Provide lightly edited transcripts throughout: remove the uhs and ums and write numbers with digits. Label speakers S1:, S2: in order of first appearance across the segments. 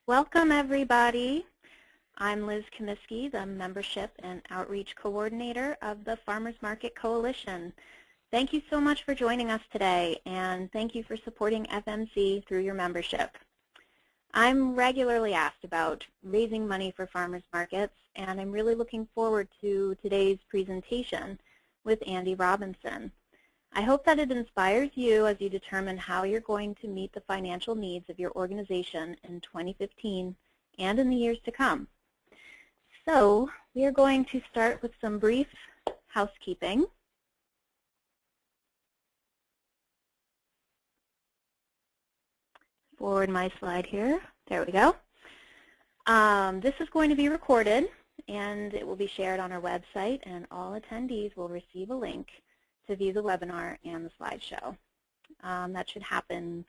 S1: Welcome, everybody. I'm Liz Comiskey, the Membership and Outreach Coordinator of the Farmers Market Coalition. Thank you so much for joining us today, and thank you for supporting FMC through your membership. I'm regularly asked about raising money for farmers markets, and I'm really looking forward to today's presentation with Andy Robinson. I hope that it inspires you as you determine how you're going to meet the financial needs of your organization in 2015 and in the years to come. So we are going to start with some brief housekeeping. Forward my slide here. There we go. This is going to be recorded, and it will be shared on our website, and all attendees will receive a link to view the webinar and the slideshow. That should happen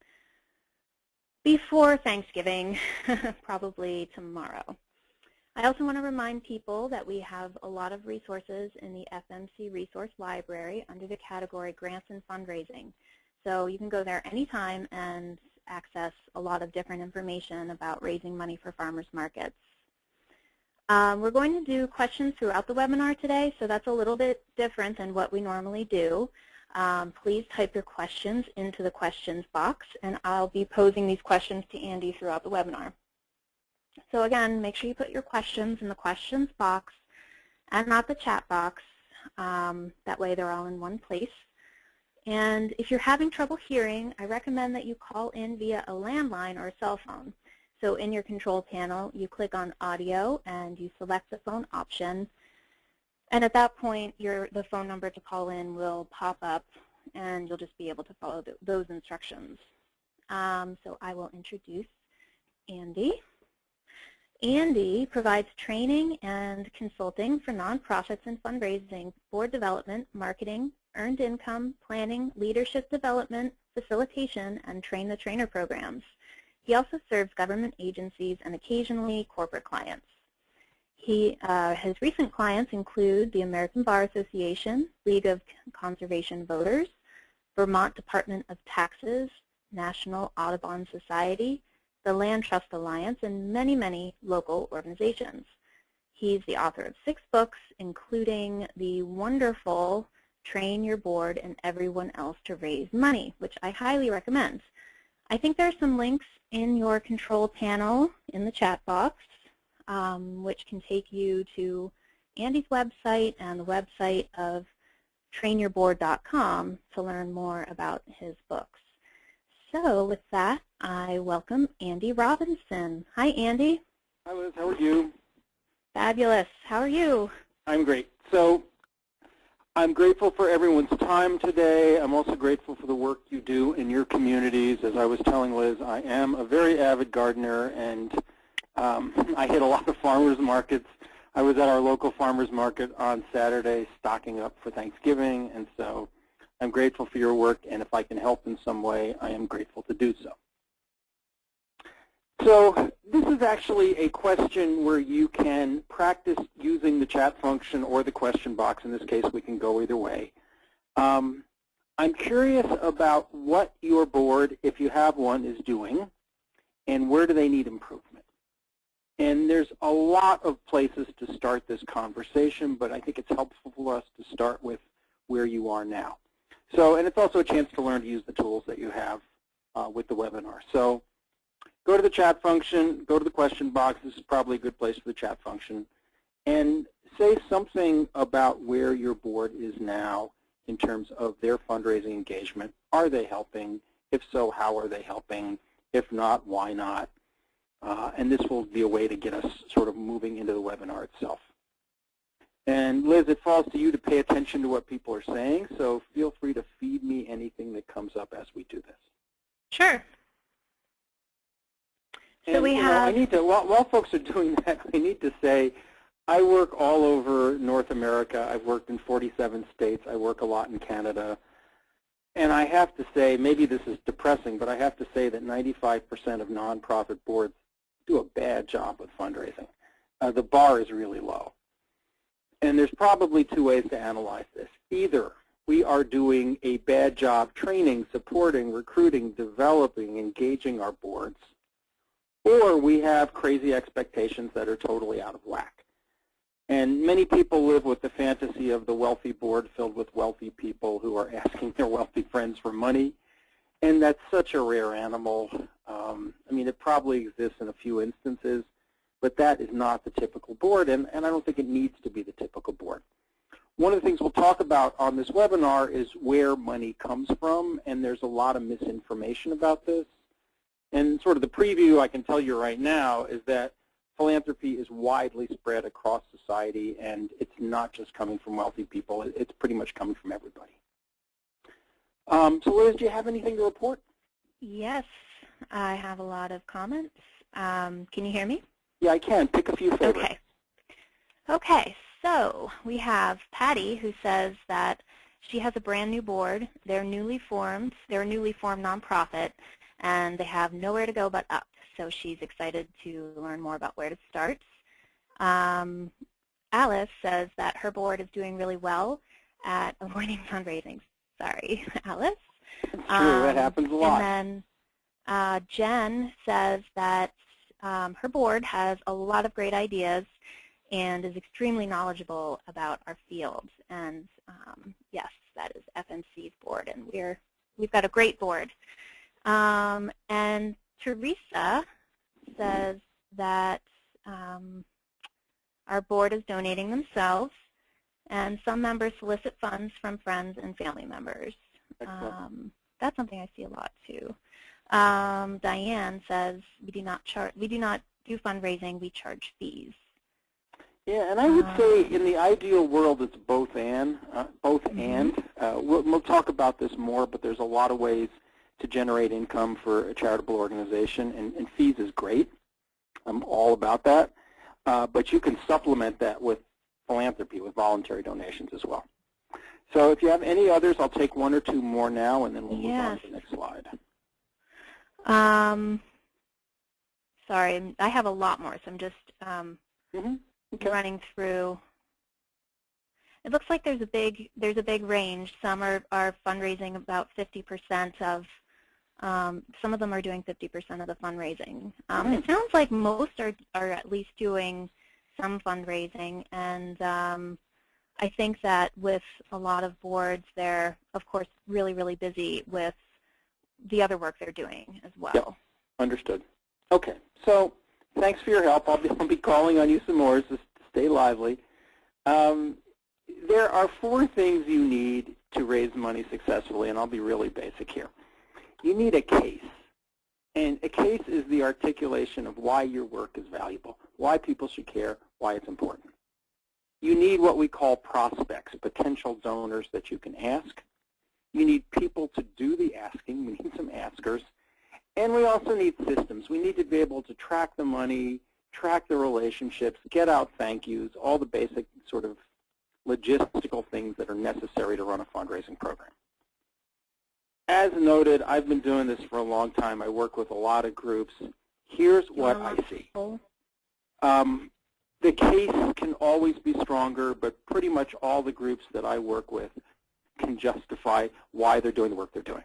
S1: before Thanksgiving, probably tomorrow. I also want to remind people that we have a lot of resources in the FMC Resource Library under the category Grants and Fundraising. So you can go there anytime and access a lot of different information about raising money for farmers markets. We're going to do questions throughout the webinar today, so that's a little bit different than what we normally do. Please type your questions into the questions box, and I'll be posing these questions to Andy throughout the webinar. So again, make sure you put your questions in the questions box and not the chat box. That way they're all in one place. And if you're having trouble hearing, I recommend that you call in via a landline or a cell phone. So in your control panel, you click on audio and you select the phone option. And at that point, the phone number to call in will pop up, and you'll just be able to follow those instructions. So I will introduce Andy. Andy provides training and consulting for nonprofits and fundraising, board development, marketing, earned income, planning, leadership development, facilitation, and train-the-trainer programs. He also serves government agencies and occasionally corporate clients. His recent clients include the American Bar Association, League of Conservation Voters, Vermont Department of Taxes, National Audubon Society, the Land Trust Alliance, and many, many local organizations. He's the author of 6 books, including the wonderful Train Your Board and Everyone Else to Raise Money, which I highly recommend. I think there are some links in your control panel in the chat box, which can take you to Andy's website and the website of trainyourboard.com to learn more about his books. So with that, I welcome Andy Robinson. Hi, Andy.
S2: Hi, Liz. How are you?
S1: Fabulous. How are you?
S2: I'm great. So I'm grateful for everyone's time today. I'm also grateful for the work you do in your communities. As I was telling Liz, I am a very avid gardener, and I hit a lot of farmers markets. I was at our local farmers market on Saturday stocking up for Thanksgiving, and so I'm grateful for your work, and if I can help in some way, I am grateful to do so. So this is actually a question where you can practice using the chat function or the question box. In this case, we can go either way. I'm curious about what your board, if you have one, is doing, and where do they need improvement. And there's a lot of places to start this conversation, but I think it's helpful for us to start with where you are now. So, and it's also a chance to learn to use the tools that you have with the webinar. So go to the chat function, go to the question box. This is probably a good place for the chat function. And say something about where your board is now in terms of their fundraising engagement. Are they helping? If so, how are they helping? If not, why not? And this will be a way to get us sort of moving into the webinar itself. And Liz, it falls to you to pay attention to what people are saying, so feel free to feed me anything that comes up as we do this.
S1: Sure.
S2: And,
S1: so we have.
S2: I need to, while folks are doing that, I need to say I work all over North America. I've worked in 47 states. I work a lot in Canada. And I have to say, maybe this is depressing, but I have to say that 95% of nonprofit boards do a bad job with fundraising. The bar is really low. And there's probably 2 ways to analyze this. Either we are doing a bad job training, supporting, recruiting, developing, engaging our boards, or we have crazy expectations that are totally out of whack. And many people live with the fantasy of the wealthy board filled with wealthy people who are asking their wealthy friends for money. And that's such a rare animal. I mean, it probably exists in a few instances, but that is not the typical board, and I don't think it needs to be the typical board. One of the things we'll talk about on this webinar is where money comes from, and there's a lot of misinformation about this. And sort of the preview I can tell you right now is that philanthropy is widely spread across society, and it's not just coming from wealthy people. It's pretty much coming from everybody. So Liz, do you have anything to report?
S1: Yes, I have a lot of comments. Can you hear me?
S2: Yeah, I can. Pick a few favorites.
S1: Okay. Okay, so we have Patty, who says that she has a brand new board. They're a newly formed nonprofit, and they have nowhere to go but up. So she's excited to learn more about where to start. Alice says that her board is doing really well at avoiding fundraising. Sorry, Alice.
S2: It's true. That happens a lot.
S1: And then Jen says that her board has a lot of great ideas and is extremely knowledgeable about our field. And yes, that is FNC's board, and we've got a great board. And Teresa says that our board is donating themselves, and some members solicit funds from friends and family members. That's something I see a lot too. Diane says we do not do fundraising, we charge fees.
S2: Yeah, and I would say in the ideal world it's both and. We'll talk about this more, but there's a lot of ways to generate income for a charitable organization, and fees is great. I'm all about that. But you can supplement that with philanthropy, with voluntary donations as well. So if you have any others, I'll take one or two more now, and then we'll move on to the next slide.
S1: Sorry, I have a lot more, so I'm just running through. It looks like there's a big range. Some are fundraising about 50% of. Some of them are doing 50% of the fundraising. It sounds like most are at least doing some fundraising, and I think that with a lot of boards, they're, of course, really, really busy with the other work they're doing as well.
S2: Yep. Understood. Okay, so thanks for your help. I'll be calling on you some more, so stay lively. There are 4 things you need to raise money successfully, and I'll be really basic here. You need a case, and a case is the articulation of why your work is valuable, why people should care, why it's important. You need what we call prospects, potential donors that you can ask. You need people to do the asking. We need some askers. And we also need systems. We need to be able to track the money, track the relationships, get out thank yous, all the basic sort of logistical things that are necessary to run a fundraising program. As noted, I've been doing this for a long time. I work with a lot of groups. Here's what I see. The case can always be stronger, but pretty much all the groups that I work with can justify why they're doing the work they're doing.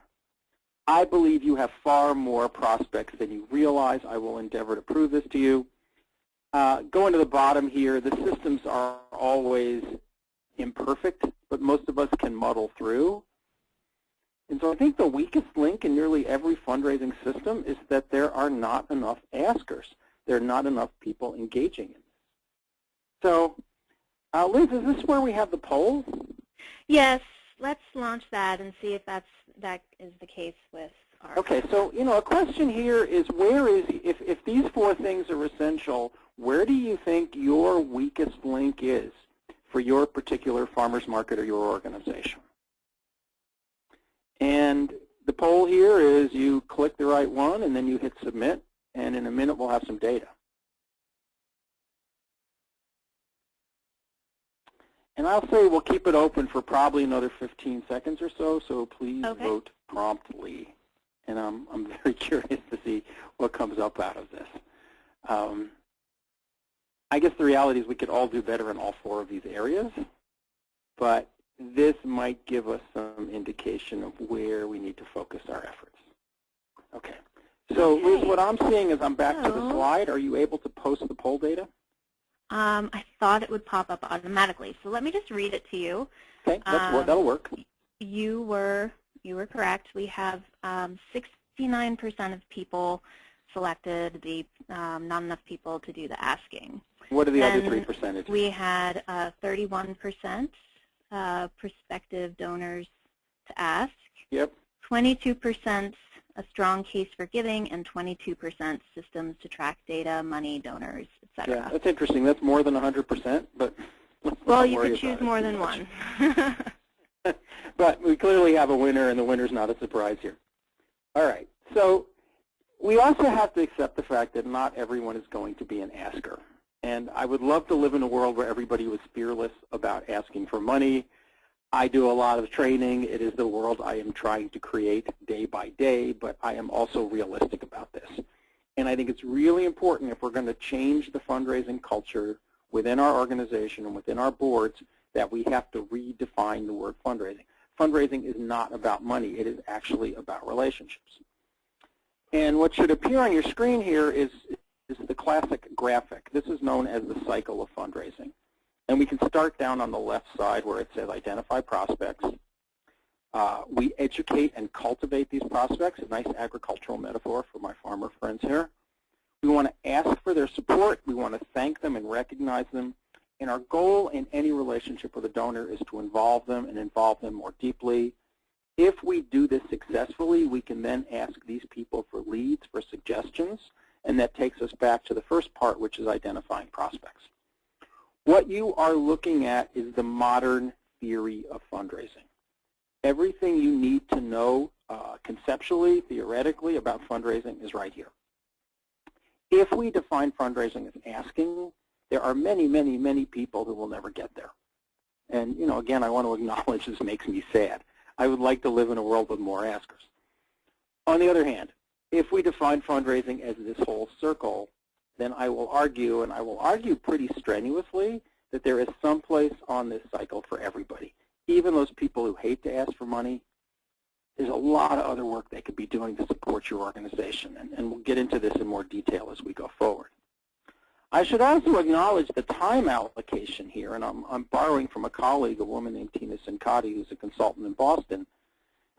S2: I believe you have far more prospects than you realize. I will endeavor to prove this to you. Going to the bottom here, the systems are always imperfect, but most of us can muddle through. And so I think the weakest link in nearly every fundraising system is that there are not enough askers. There are not enough people engaging in this. So, Liz, is this where we have the poll?
S1: Yes, let's launch that and see if that is the case with our.
S2: Okay, so a question here is if these 4 things are essential, where do you think your weakest link is for your particular farmer's market or your organization? And the poll here is you click the right one and then you hit submit, and in a minute we'll have some data. And I'll say we'll keep it open for probably another 15 seconds or so please vote promptly. And I'm very curious to see what comes up out of this. I guess the reality is we could all do better in all 4 of these areas, but this might give us some indication of where we need to focus our efforts. Okay, So,
S1: Okay.
S2: Liz, what I'm seeing is I'm back to the slide. Are you able to post the poll data?
S1: I thought it would pop up automatically, so let me just read it to you.
S2: Okay, that'll work.
S1: You were correct. We have 69% of people selected, the not enough people to do the asking.
S2: What are the other 3%?
S1: We had 31% prospective donors to ask.
S2: Yep.
S1: 22% a strong case for giving, and 22% systems to track data, money, donors, etc.
S2: Yeah, that's interesting. That's more than 100%, but
S1: well, you could choose more than one.
S2: But we clearly have a winner, and the winner's not a surprise here. All right. So we also have to accept the fact that not everyone is going to be an asker. And I would love to live in a world where everybody was fearless about asking for money. I do a lot of training. It is the world I am trying to create day by day, but I am also realistic about this. And I think it's really important, if we're going to change the fundraising culture within our organization and within our boards, that we have to redefine the word fundraising. Fundraising is not about money. It is actually about relationships. And what should appear on your screen here is the classic graphic. This is known as the cycle of fundraising. And we can start down on the left side where it says identify prospects. We educate and cultivate these prospects, a nice agricultural metaphor for my farmer friends here. We want to ask for their support. We want to thank them and recognize them. And our goal in any relationship with a donor is to involve them and involve them more deeply. If we do this successfully, we can then ask these people for leads, for suggestions, and that takes us back to the first part, which is identifying prospects. What you are looking at is the modern theory of fundraising. Everything you need to know conceptually, theoretically about fundraising is right here. If we define fundraising as asking, there are many, many, many people who will never get there. And, you know, again, I want to acknowledge this makes me sad. I would like to live in a world with more askers. On the other hand, if we define fundraising as this whole circle, then I will argue, and I will argue pretty strenuously, that there is some place on this cycle for everybody. Even those people who hate to ask for money, there's a lot of other work they could be doing to support your organization, and we'll get into this in more detail as we go forward. I should also acknowledge the time allocation here, and I'm borrowing from a colleague, a woman named Tina Sincati, who's a consultant in Boston.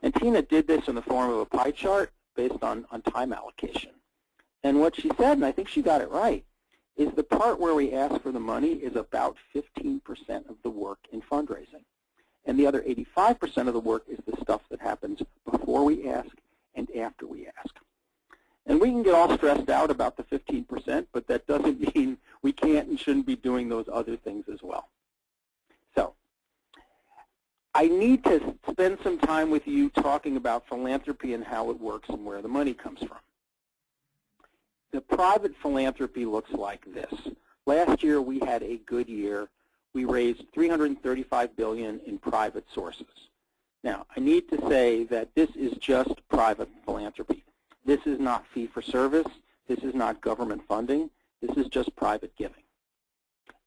S2: And Tina did this in the form of a pie chart based on time allocation. And what she said, and I think she got it right, is the part where we ask for the money is about 15% of the work in fundraising. And the other 85% of the work is the stuff that happens before we ask and after we ask. And we can get all stressed out about the 15%, but that doesn't mean we can't and shouldn't be doing those other things as well. So I need to spend some time with you talking about philanthropy and how it works and where the money comes from. The private philanthropy looks like this. Last year we had a good year. We raised $335 billion in private sources. Now, I need to say that this is just private philanthropy. This is not fee-for-service. This is not government funding. This is just private giving.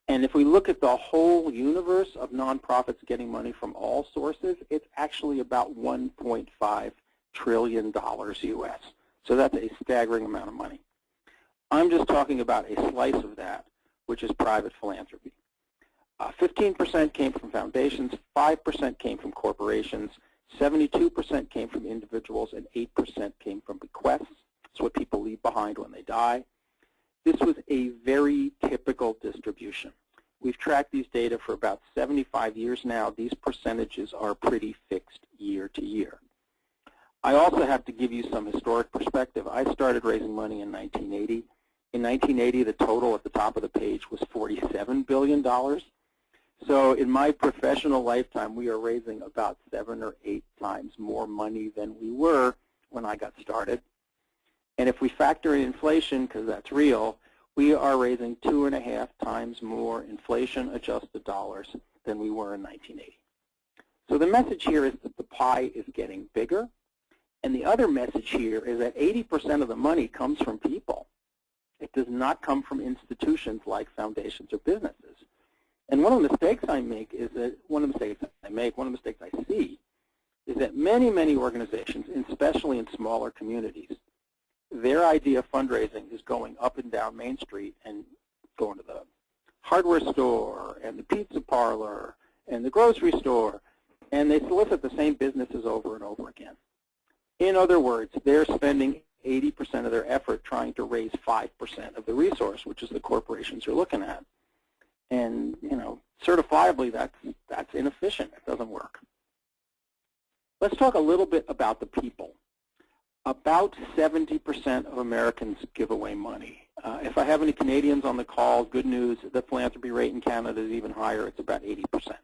S2: And if we look at the whole universe of nonprofits getting money from all sources, it's actually about $1.5 trillion US. So that's a staggering amount of money. I'm just talking about a slice of that, which is private philanthropy. 15% came from foundations, 5% came from corporations, 72% came from individuals, and 8% came from bequests. It's what people leave behind when they die. This was a very typical distribution. We've tracked these data for about 75 years now. These percentages are pretty fixed year to year. I also have to give you some historic perspective. I started raising money in 1980. In 1980, the total at the top of the page was $47 billion. So in my professional lifetime, we are raising about 7 or 8 times more money than we were when I got started. And if we factor in inflation, because that's real, we are raising 2.5 times more inflation-adjusted dollars than we were in 1980. So the message here is that the pie is getting bigger. And the other message here is that 80% of the money comes from people. It does not come from institutions like foundations or businesses. And one of the mistakes I make is that, one of the mistakes I see, is that many, many organizations, especially in smaller communities, their idea of fundraising is going up and down Main Street and going to the hardware store and the pizza parlor and the grocery store, and they solicit the same businesses over and over again. In other words, they're spending 80% of their effort trying to raise 5% of the resource, which is the corporations you're looking at. And, you know, certifiably, that's inefficient. It doesn't work. Let's talk a little bit about the people. About 70% of Americans give away money. If I have any Canadians on the call, good news, the philanthropy rate in Canada is even higher. It's about 80%.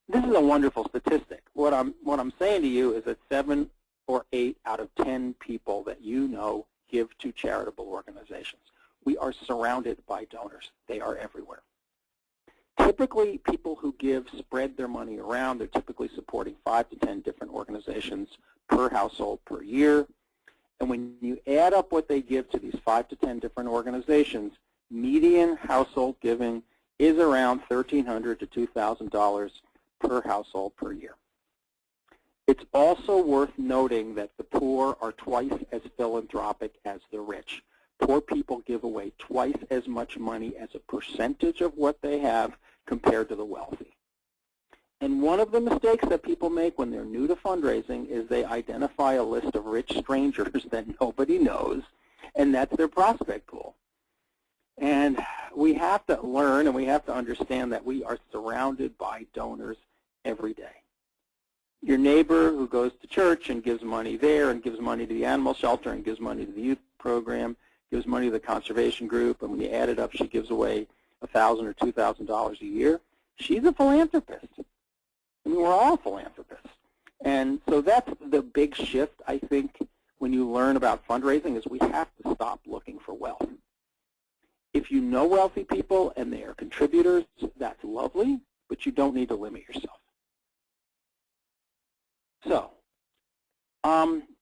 S2: This is a wonderful statistic. What I'm saying to you is that 7 or 8 out of 10 people that you know give to charitable organizations. We are surrounded by donors. They are everywhere. Typically, people who give spread their money around. They're typically supporting 5 to 10 different organizations per household per year. And when you add up what they give to these 5 to 10 different organizations, median household giving is around $1,300 to $2,000 per household per year. It's also worth noting that the poor are twice as philanthropic as the rich. Poor people give away twice as much money as a percentage of what they have compared to the wealthy. And one of the mistakes that people make when they're new to fundraising is they identify a list of rich strangers that nobody knows, and that's their prospect pool. And we have to learn and we have to understand that we are surrounded by donors every day. Your neighbor who goes to church and gives money there and gives money to the animal shelter and gives money to the youth program, gives money to the conservation group, and when you add it up, she gives away $1,000 or $2,000 a year. She's a philanthropist. I mean, we're all philanthropists. And so that's the big shift, I think, when you learn about fundraising, is we have to stop looking for wealth. If you know wealthy people and they are contributors, that's lovely, but you don't need to limit yourself. So,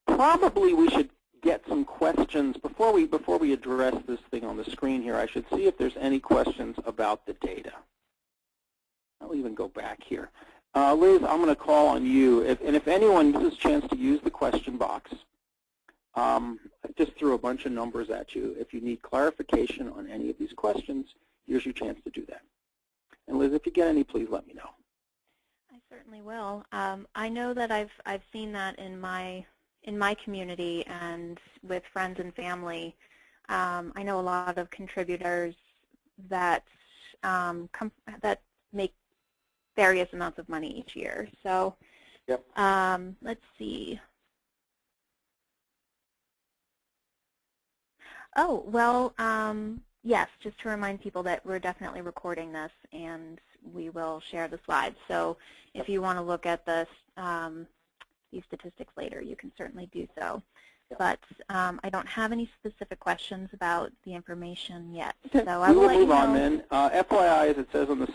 S2: probably we should get some questions before we address this thing on the screen here. I should see if there's any questions about the data. I'll even go back here. Liz, I'm going to call on you. If anyone, this is a chance to use the question box. I just threw a bunch of numbers at you. If you need clarification on any of these questions, here's your chance to do that. And Liz, if you get any, please let me know.
S1: I certainly will. I know that I've seen that in my community and with friends and family. I know a lot of contributors that that make various amounts of money each year. So,
S2: yep.
S1: Let's see. Oh, well, yes, just to remind people that we're definitely recording this and we will share the slides. So if you want to look at this, these statistics later, you can certainly do so. But I don't have any specific questions about the information yet.
S2: Okay.
S1: So I will let you know.
S2: Move on then. FYI, as it says on the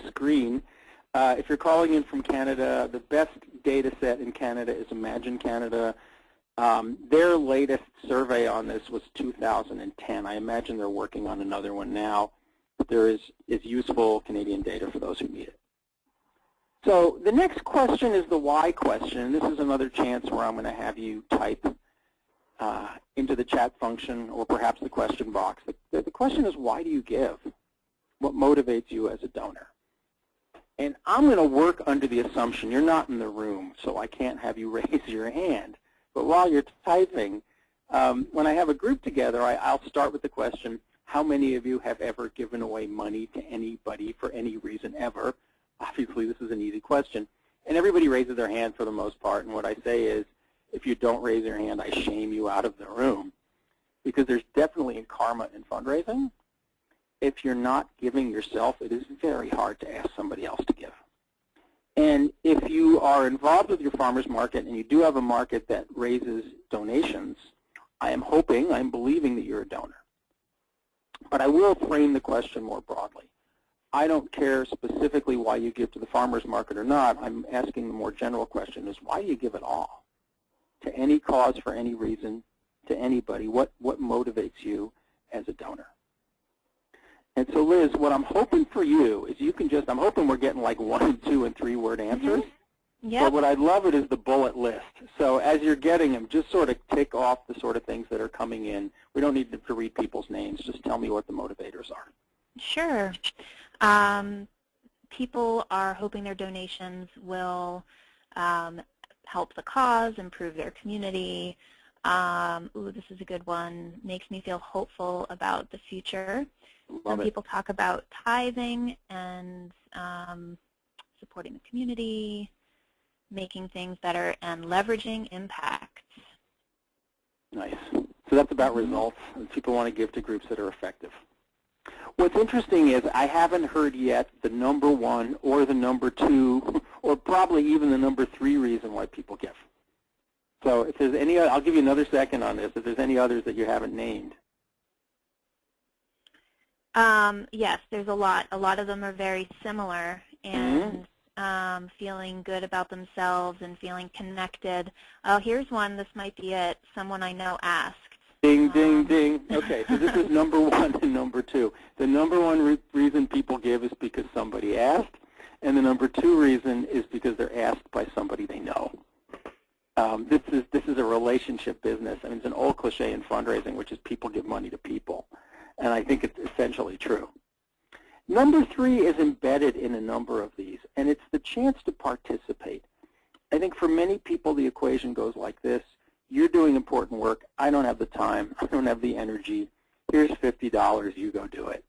S2: screen, if you're calling in from Canada, the best data set in Canada is Imagine Canada. Their latest survey on this was 2010. I imagine they're working on another one now. But there is useful Canadian data for those who need it. So the next question is the why question. This is another chance where I'm going to have you type into the chat function or perhaps the question box. The question is, why do you give? What motivates you as a donor? And I'm going to work under the assumption you're not in the room, so I can't have you raise your hand. But while you're typing, when I have a group together, I'll start with the question, how many of you have ever given away money to anybody for any reason ever? Obviously, this is an easy question. And everybody raises their hand for the most part. And what I say is, if you don't raise your hand, I shame you out of the room. Because there's definitely karma in fundraising. If you're not giving yourself, it is very hard to ask somebody else to give. And if you are involved with your farmers market and you do have a market that raises donations, I am hoping, I'm believing that you're a donor. But I will frame the question more broadly. I don't care specifically why you give to the farmers market or not. I'm asking the more general question is, why do you give at all? To any cause, for any reason, to anybody, what motivates you as a donor? And so, Liz, what I'm hoping for you is you can just, I'm hoping we're getting like 1, 2, and 3 word answers.
S1: Yep.
S2: But what I love it is the bullet list. So as you're getting them, just sort of tick off the sort of things that are coming in. We don't need to read people's names. Just tell me what the motivators are.
S1: Sure. People are hoping their donations will help the cause, improve their community. Ooh, this is a good one. Makes me feel hopeful about the future. Some people talk about tithing and supporting the community, making things better, and leveraging impact.
S2: Nice. So that's about results. People want to give to groups that are effective. What's interesting is I haven't heard yet the number 1 or the number 2 or probably even the number 3 reason why people give. So if there's any, I'll give you another second on this, if there's any others that you haven't named.
S1: Yes, there's a lot. A lot of them are very similar, and feeling good about themselves and feeling connected. Oh, here's one. This might be it. Someone I know asked.
S2: Ding, ding, ding. Okay, so this is number 1 and number 2. The number 1 reason people give is because somebody asked, and the number 2 reason is because they're asked by somebody they know. This is a relationship business. I mean, it's an old cliche in fundraising, which is people give money to people, and I think it's essentially true. Number 3 is embedded in a number of these, and it's the chance to participate. I think for many people the equation goes like this. You're doing important work. I don't have the time. I don't have the energy. Here's $50. You go do it.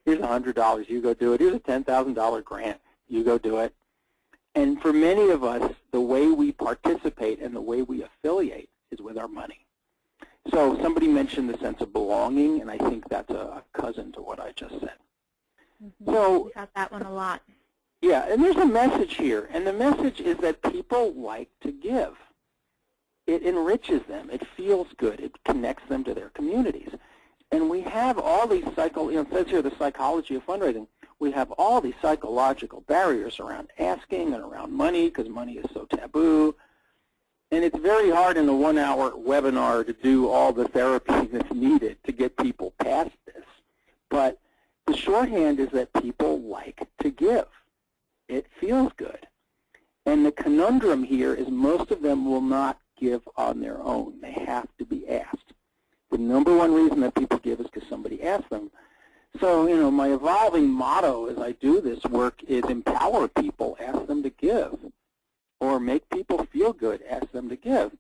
S2: Here's $100. You go do it. Here's a $10,000 grant. You go do it. And for many of us, the way we participate and the way we affiliate is with our money. So somebody mentioned the sense of belonging, and I think that's a cousin to what I just said. So
S1: we got that one a lot.
S2: Yeah, and there's a message here, and the message is that people like to give. It enriches them. It feels good. It connects them to their communities. And we have all these it says here the psychology of fundraising. We have all these psychological barriers around asking and around money because money is so taboo. And it's very hard in a 1-hour webinar to do all the therapy that's needed to get people past this. But the shorthand is that people like to give. It feels good. And the conundrum here is most of them will not give on their own. They have to be asked. The number 1 reason that people give is because somebody asked them. So, my evolving motto as I do this work is empower people, ask them to give. Or make people feel good, ask them to give.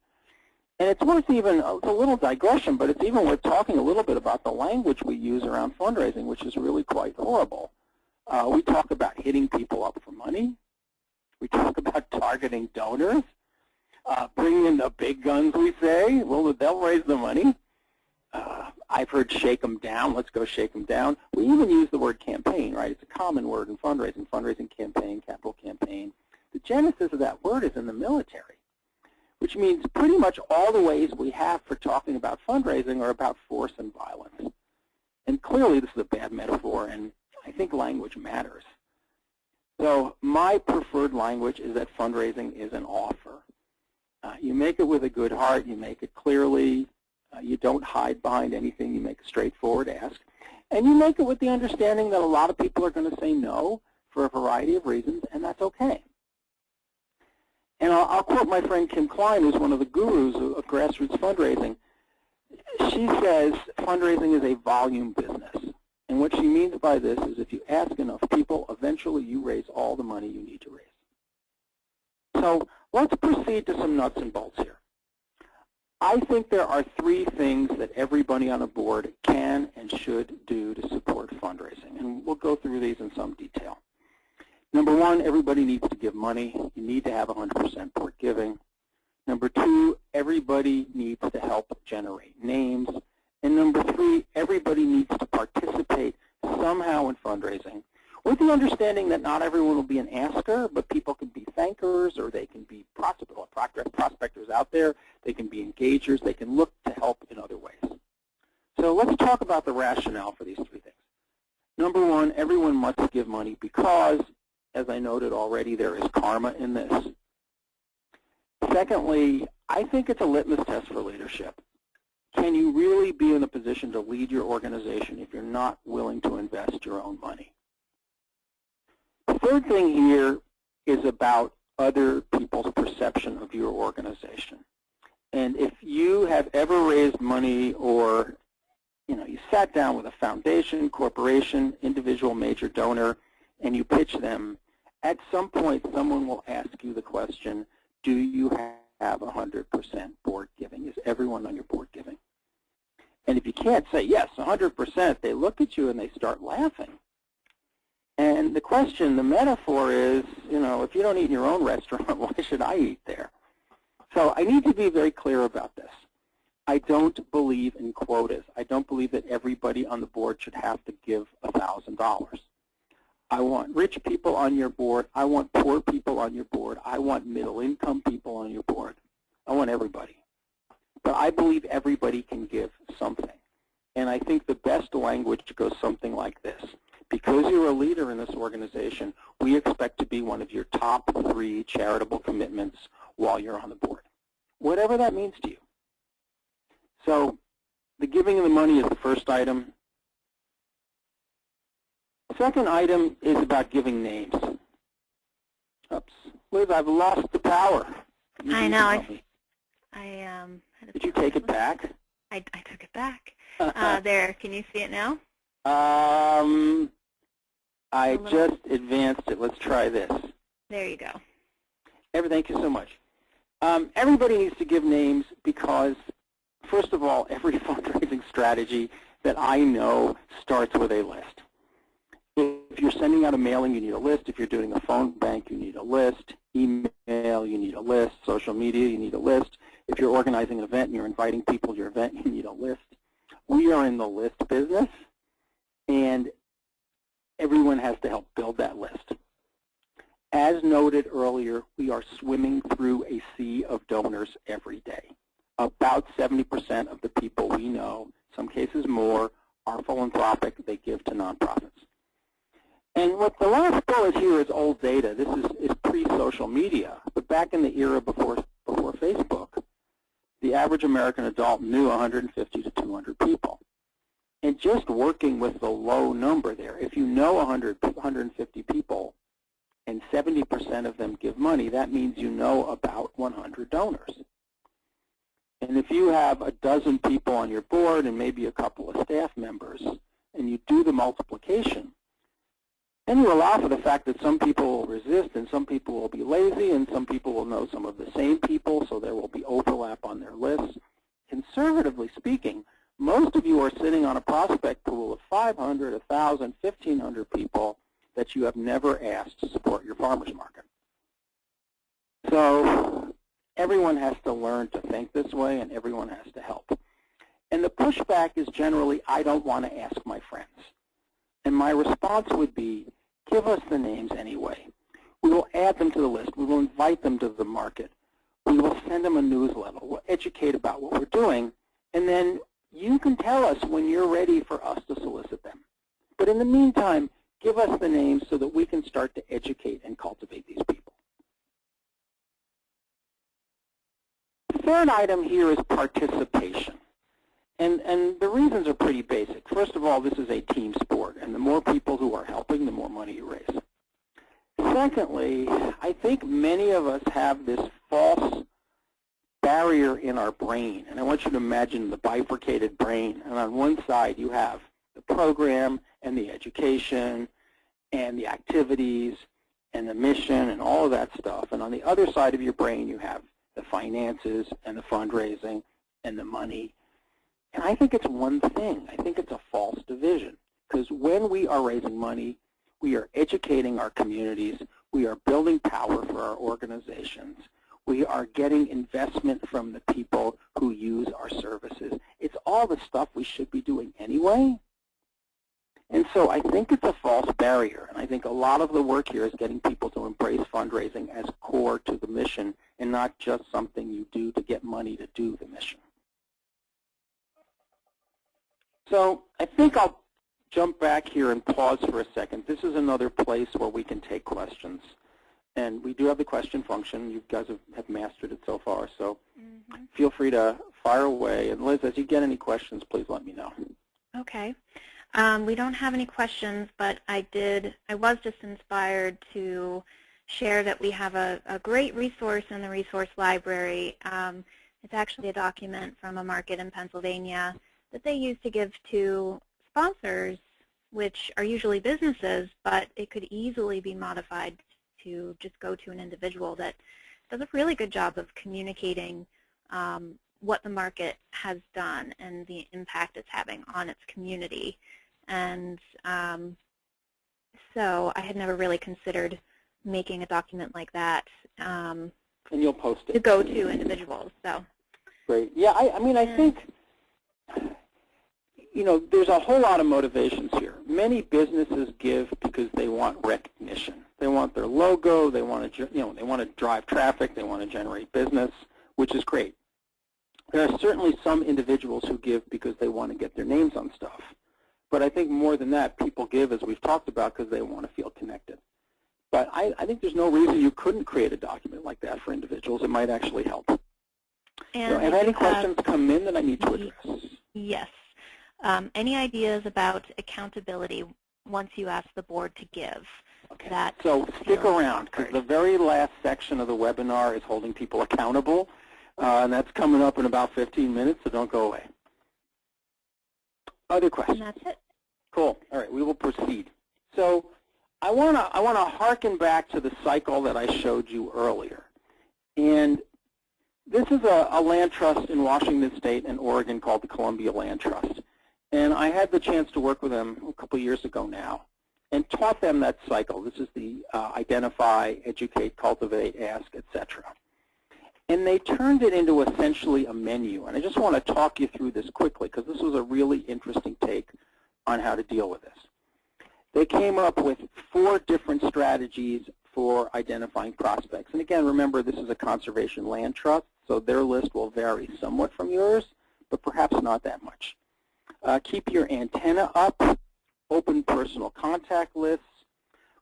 S2: And it's worth it's a little digression, but it's even worth talking a little bit about the language we use around fundraising, which is really quite horrible. We talk about hitting people up for money. We talk about targeting donors. Bring in the big guns, we say. Well, they'll raise the money. I've heard shake them down. Let's go shake them down. We even use the word campaign, right? It's a common word in fundraising. Fundraising campaign, capital campaign. The genesis of that word is in the military, which means pretty much all the ways we have for talking about fundraising are about force and violence. And clearly this is a bad metaphor, and I think language matters. So my preferred language is that fundraising is an offer. You make it with a good heart. You make it clearly. You don't hide behind anything. You make a straightforward ask. And you make it with the understanding that a lot of people are going to say no for a variety of reasons, and that's okay. And I'll quote my friend Kim Klein, who's one of the gurus of grassroots fundraising. She says fundraising is a volume business. And what she means by this is if you ask enough people, eventually you raise all the money you need to raise. So let's proceed to some nuts and bolts here. I think there are 3 things that everybody on a board can and should do to support fundraising. And we'll go through these in some detail. Number 1, everybody needs to give money. You need to have 100% board giving. Number 2, everybody needs to help generate names. And number 3, everybody needs to participate somehow in fundraising, with the understanding that not everyone will be an asker, but people can be thankers, or they can be prospectors out there. They can be engagers. They can look to help in other ways. So let's talk about the rationale for these 3 things. Number 1, everyone must give money because, as I noted already, there is karma in this. Secondly, I think it's a litmus test for leadership. Can you really be in a position to lead your organization if you're not willing to invest your own money? The third thing here is about other people's perception of your organization. And if you have ever raised money or you sat down with a foundation, corporation, individual major donor, and you pitch them, at some point someone will ask you the question, do you have 100% board giving? Is everyone on your board giving? And if you can't say yes, 100%, they look at you and they start laughing. And the question, the metaphor is, if you don't eat in your own restaurant, why should I eat there? So I need to be very clear about this. I don't believe in quotas. I don't believe that everybody on the board should have to give $1,000. I want rich people on your board. I want poor people on your board. I want middle-income people on your board. I want everybody. But I believe everybody can give something. And I think the best language goes something like this. Because you're a leader in this organization, we expect to be one of your top 3 charitable commitments while you're on the board, whatever that means to you. So the giving of the money is the first item. The second item is about giving names. Oops. Liz, I've lost the power.
S1: I know.
S2: Did you take it back?
S1: I took it back. There. Can you see it now?
S2: I just advanced it. Let's try this.
S1: There you go.
S2: Thank you so much. Everybody needs to give names because, first of all, every fundraising strategy that I know starts with a list. If you're sending out a mailing, you need a list. If you're doing a phone bank, you need a list. Email, you need a list. Social media, you need a list. If you're organizing an event and you're inviting people to your event, you need a list. We are in the list business, and everyone has to help build that list. As noted earlier, we are swimming through a sea of donors every day. About 70% of the people we know, some cases more, are philanthropic. They give to nonprofits. And what the last bullet here is old data. This is pre-social media. But back in the era before Facebook, the average American adult knew 150 to 200 people. And just working with the low number there, if you know 150 people and 70% of them give money, that means you know about 100 donors. And if you have a dozen people on your board and maybe a couple of staff members, and you do the multiplication, and you allow for the fact that some people will resist and some people will be lazy and some people will know some of the same people, so there will be overlap on their lists. Conservatively speaking, most of you are sitting on a prospect pool of 500, 1,000, 1,500 people that you have never asked to support your farmers market. So everyone has to learn to think this way, and everyone has to help. And the pushback is generally, I don't want to ask my friends. And my response would be, give us the names anyway. We will add them to the list. We will invite them to the market. We will send them a newsletter. We'll educate about what we're doing. And then you can tell us when you're ready for us to solicit them. But in the meantime, give us the names so that we can start to educate and cultivate these people. The third item here is participation. And the reasons are pretty basic. First of all, this is a team sport, and the more people who are helping, the more money you raise. Secondly, I think many of us have this false barrier in our brain, and I want you to imagine the bifurcated brain. And on one side, you have the program and the education and the activities and the mission and all of that stuff. And on the other side of your brain, you have the finances and the fundraising and the money. And I think it's one thing. I think it's a false division. Because when we are raising money, we are educating our communities. We are building power for our organizations. We are getting investment from the people who use our services. It's all the stuff we should be doing anyway. And so I think it's a false barrier. And I think a lot of the work here is getting people to embrace fundraising as core to the mission and not just something you do to get money to do the mission. So I think I'll jump back here and pause for a second. This is another place where we can take questions. And we do have the question function. You guys have mastered it so far. So feel free to fire away. And Liz, as you get any questions, please let me know.
S1: Okay. We don't have any questions, but I was just inspired to share that we have a great resource in the resource library. It's actually a document from a market in Pennsylvania that they use to give to sponsors, which are usually businesses, but it could easily be modified to just go to an individual that does a really good job of communicating what the market has done and the impact it's having on its community. And so I had never really considered making a document like that
S2: and you'll post it
S1: to go to individuals. So
S2: great. Yeah, I mean, I think, you know, there's a whole lot of motivations here. Many businesses give because they want recognition. They want their logo. They want to, they want to drive traffic. They want to generate business, which is great. There are certainly some individuals who give because they want to get their names on stuff. But I think more than that, people give, as we've talked about, because they want to feel connected. But I think there's no reason you couldn't create a document like that for individuals. It might actually help.
S1: And
S2: have any questions come in that I need to address?
S1: Yes. Any ideas about accountability once you ask the board to give?
S2: Okay. So stick around, because the very last section of the webinar is holding people accountable, and that's coming up in about 15 minutes, so don't go away. Other questions?
S1: And that's it.
S2: Cool. All right, we will proceed. So I want to harken back to the cycle that I showed you earlier. And this is a land trust in Washington State and Oregon called the Columbia Land Trust. And I had the chance to work with them a couple of years ago now and taught them that cycle. This is the identify, educate, cultivate, ask, etc. And they turned it into essentially a menu. And I just want to talk you through this quickly because this was a really interesting take on how to deal with this. They came up with 4 different strategies for identifying prospects. And again, remember, this is a conservation land trust, so their list will vary somewhat from yours, but perhaps not that much. Keep your antenna up, open personal contact lists,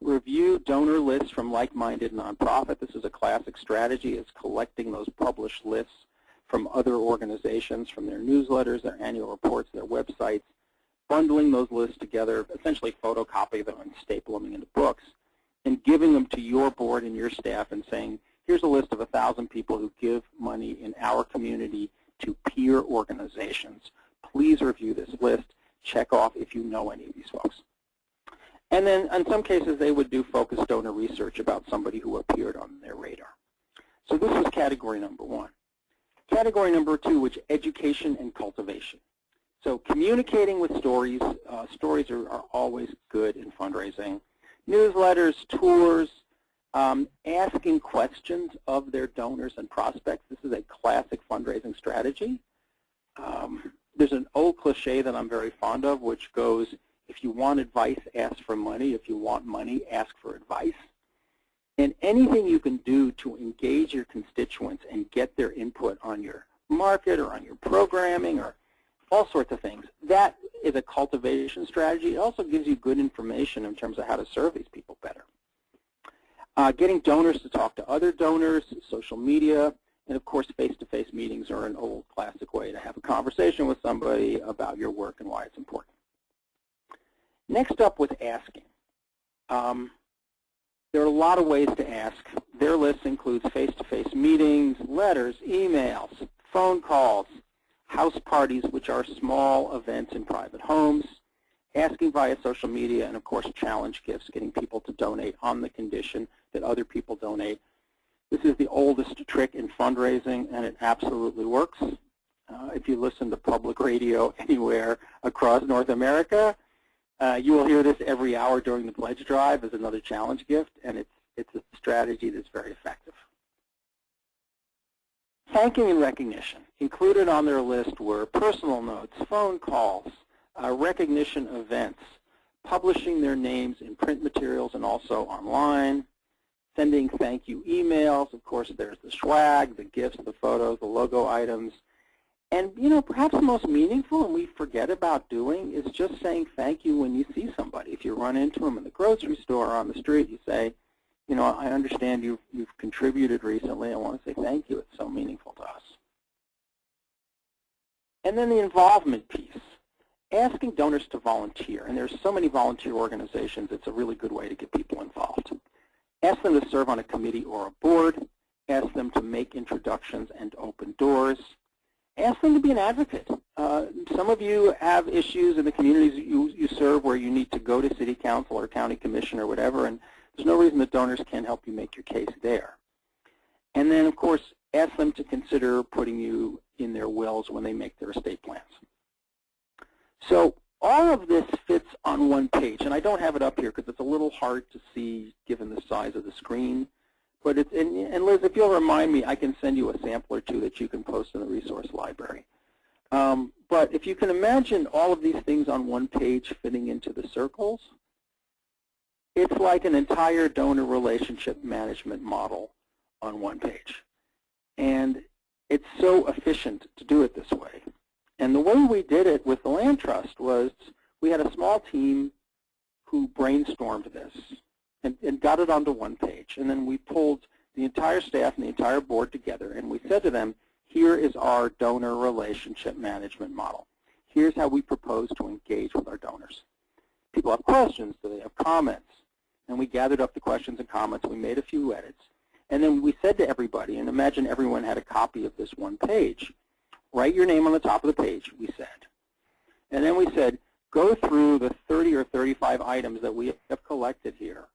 S2: review donor lists from like-minded nonprofit. This is a classic strategy. It's collecting those published lists from other organizations, from their newsletters, their annual reports, their websites, bundling those lists together, essentially photocopy them and staple them into books, and giving them to your board and your staff and saying, here's a list of 1,000 people who give money in our community to peer organizations. Please review this list. Check off if you know any of these folks. And then in some cases, they would do focused donor research about somebody who appeared on their radar. So this was category number 1. Category number 2, which is education and cultivation. So communicating with stories. Stories are always good in fundraising. Newsletters, tours, asking questions of their donors and prospects. This is a classic fundraising strategy. There's an old cliche that I'm very fond of, which goes, if you want advice, ask for money. If you want money, ask for advice. And anything you can do to engage your constituents and get their input on your market or on your programming or all sorts of things, that is a cultivation strategy. It also gives you good information in terms of how to serve these people better. Getting donors to talk to other donors, social media, and of course face-to-face meetings are an old classic way to have a conversation with somebody about your work and why it's important. Next up with asking. There are a lot of ways to ask. Their list includes face-to-face meetings, letters, emails, phone calls, house parties, which are small events in private homes, asking via social media, and of course challenge gifts, getting people to donate on the condition that other people donate. This is the oldest trick in fundraising, and it absolutely works. If you listen to public radio anywhere across North America, you will hear this every hour during the pledge drive as another challenge gift, and it's a strategy that's very effective. Thanking and recognition. Included on their list were personal notes, phone calls, recognition events, publishing their names in print materials and also online, sending thank you emails. Of course, there's the swag, the gifts, the photos, the logo items. And, perhaps the most meaningful, and we forget about doing, is just saying thank you when you see somebody. If you run into them in the grocery store or on the street, you say, I understand you've contributed recently. I want to say thank you. It's so meaningful to us. And then the involvement piece, asking donors to volunteer. And there's so many volunteer organizations, it's a really good way to get people involved. Ask them to serve on a committee or a board. Ask them to make introductions and open doors. Ask them to be an advocate. Some of you have issues in the communities you serve where you need to go to city council or county commission or whatever, and there's no reason that donors can't help you make your case there. And then, of course, ask them to consider putting you in their wills when they make their estate plans. So all of this fits on one page, and I don't have it up here because it's a little hard to see given the size of the screen. But it's, and Liz, if you'll remind me, I can send you a sample or two that you can post in the resource library. But if you can imagine all of these things on one page fitting into the circles, it's like an entire donor relationship management model on one page. And it's so efficient to do it this way. And the way we did it with the Land Trust was we had a small team who brainstormed this and got it onto one page. And then we pulled the entire staff and the entire board together, and we said to them, here is our donor relationship management model. Here's how we propose to engage with our donors. People have questions, do they have comments? And we gathered up the questions and comments, we made a few edits. And then we said to everybody, and imagine everyone had a copy of this one page, write your name on the top of the page, we said. And then we said, go through the 30 or 35 items that we have collected here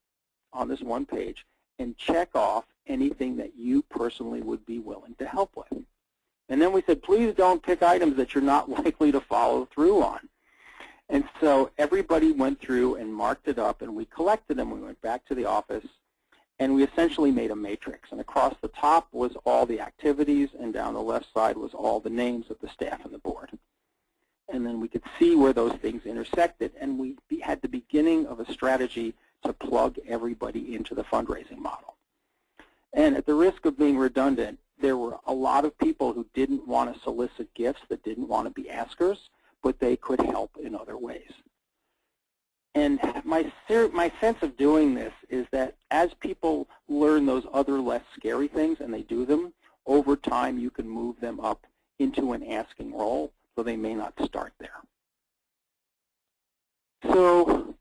S2: on this one page and check off anything that you personally would be willing to help with. And then we said, please don't pick items that you're not likely to follow through on. And so everybody went through and marked it up, and we collected them. We went back to the office, and we essentially made a matrix. And across the top was all the activities, and down the left side was all the names of the staff and the board. And then we could see where those things intersected, and we had the beginning of a strategy to plug everybody into the fundraising model. And at the risk of being redundant, there were a lot of people who didn't want to solicit gifts, that didn't want to be askers, but they could help in other ways. And my sense of doing this is that as people learn those other less scary things and they do them, over time you can move them up into an asking role, so they may not start there. So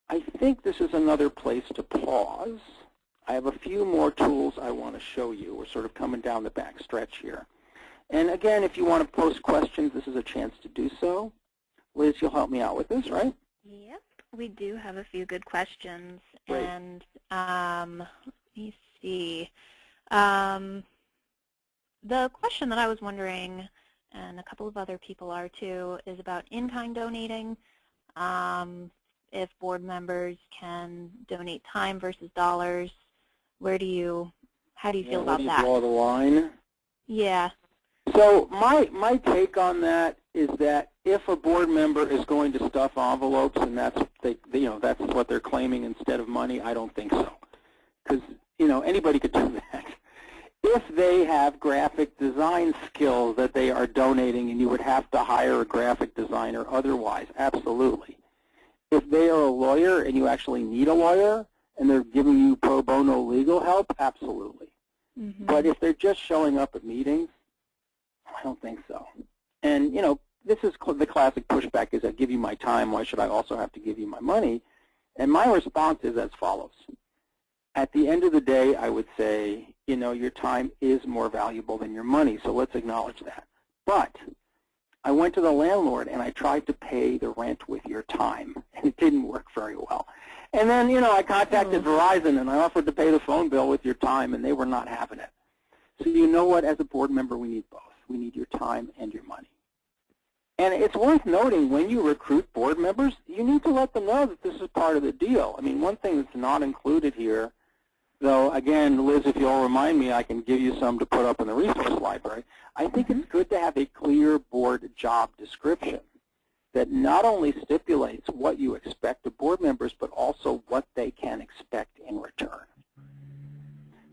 S2: I think this is another place to pause. I have a few more tools I want to show you. We're sort of coming down the back stretch here. And again, if you want to post questions, this is a chance to do so. Liz, you'll help me out with this, right?
S1: Yep, we do have a few good questions.
S2: Great.
S1: And let me see. The question that I was wondering, and a couple of other people are too, is about in-kind donating. If board members can donate time versus dollars, how do you feel about that?
S2: Where do you draw the line?
S1: Yeah.
S2: So my take on that is that if a board member is going to stuff envelopes and that's what they're claiming instead of money, I don't think so, because anybody could do that. If they have graphic design skills that they are donating, and you would have to hire a graphic designer otherwise, absolutely. If they are a lawyer and you actually need a lawyer and they're giving you pro bono legal help, absolutely. Mm-hmm. But if they're just showing up at meetings, I don't think so. And, this is the classic pushback is I give you my time, why should I also have to give you my money? And my response is as follows. At the end of the day, I would say, your time is more valuable than your money, so let's acknowledge that. But I went to the landlord and I tried to pay the rent with your time, and it didn't work very well. And then, I contacted Verizon and I offered to pay the phone bill with your time, and they were not having it. So you know what? As a board member, we need both. We need your time and your money. And it's worth noting when you recruit board members, you need to let them know that this is part of the deal. I mean, one thing that's not included here, though, again, Liz, if you'll remind me, I can give you some to put up in the resource library. I think it's good to have a clear board job description that not only stipulates what you expect of board members, but also what they can expect in return.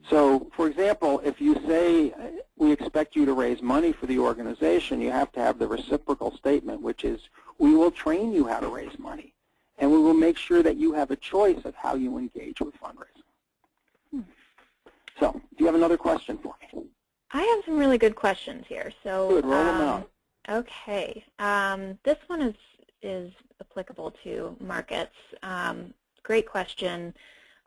S2: So, for example, if you say we expect you to raise money for the organization, you have to have the reciprocal statement, which is we will train you how to raise money, and we will make sure that you have a choice of how you engage with fundraising. So, do you have another question for me?
S1: I have some really good questions here. So,
S2: good, roll them out.
S1: Okay. This one is applicable to markets. Great question.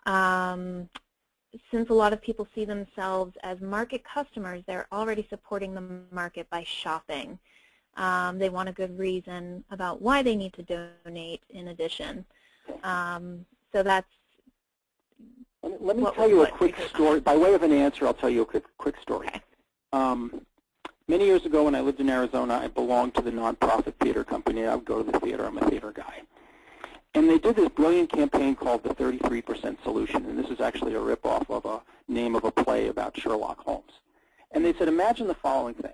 S1: Since a lot of people see themselves as market customers, they're already supporting the market by shopping. They want a good reason about why they need to donate in addition. So that's
S2: Let me tell you a quick story. By way of an answer, I'll tell you a quick story.
S1: Okay.
S2: Many years ago when I lived in Arizona, I belonged to the nonprofit theater company. I would go to the theater. I'm a theater guy. And they did this brilliant campaign called the 33% Solution, and this is actually a ripoff of a name of a play about Sherlock Holmes. And they said, imagine the following thing.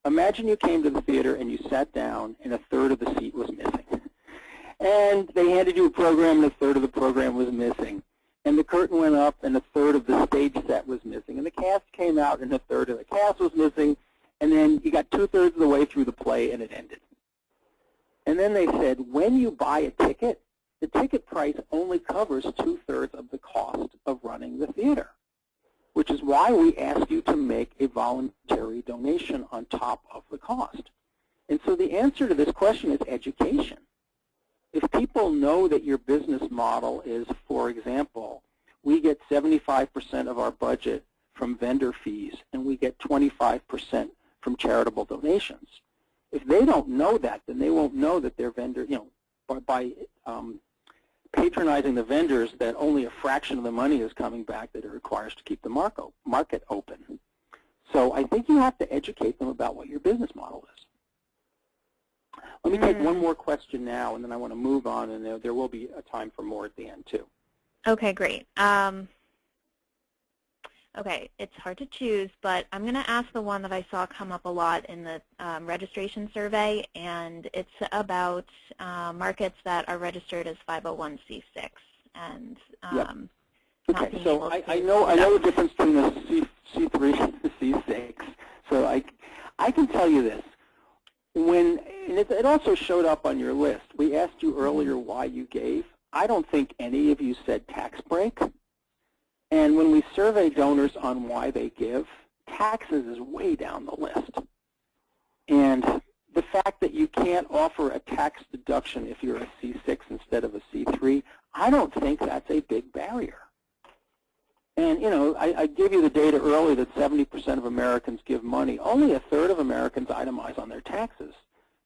S2: Imagine you came to the theater and you sat down and a third of the seat was missing. And they handed you a program and a third of the program was missing. And the curtain went up and a third of the stage set was missing. And the cast came out and a third of the cast was missing. And then you got 2/3 of the way through the play and it ended. And then they said, when you buy a ticket, the ticket price only covers 2/3 of the cost of running the theater, which is why we ask you to make a voluntary donation on top of the cost. And so the answer to this question is education. If people know that your business model is, for example, we get 75% of our budget from vendor fees and we get 25% from charitable donations. If they don't know that, then they won't know that their vendor, by patronizing the vendors, that only a fraction of the money is coming back that it requires to keep the market open. So I think you have to educate them about what your business model is. Let me take one more question now, and then I want to move on, and there will be a time for more at the end, too.
S1: Okay, great. Okay, it's hard to choose, but I'm going to ask the one that I saw come up a lot in the registration survey, and it's about markets that are registered as 501c6. And
S2: okay, so I know the difference between the C3 and the C6. So I can tell you this. And it also showed up on your list. We asked you earlier why you gave. I don't think any of you said tax break. And when we survey donors on why they give, taxes is way down the list. And the fact that you can't offer a tax deduction if you're a C6 instead of a C3, I don't think that's a big barrier. And, I gave you the data earlier that 70% of Americans give money. Only 1/3 of Americans itemize on their taxes.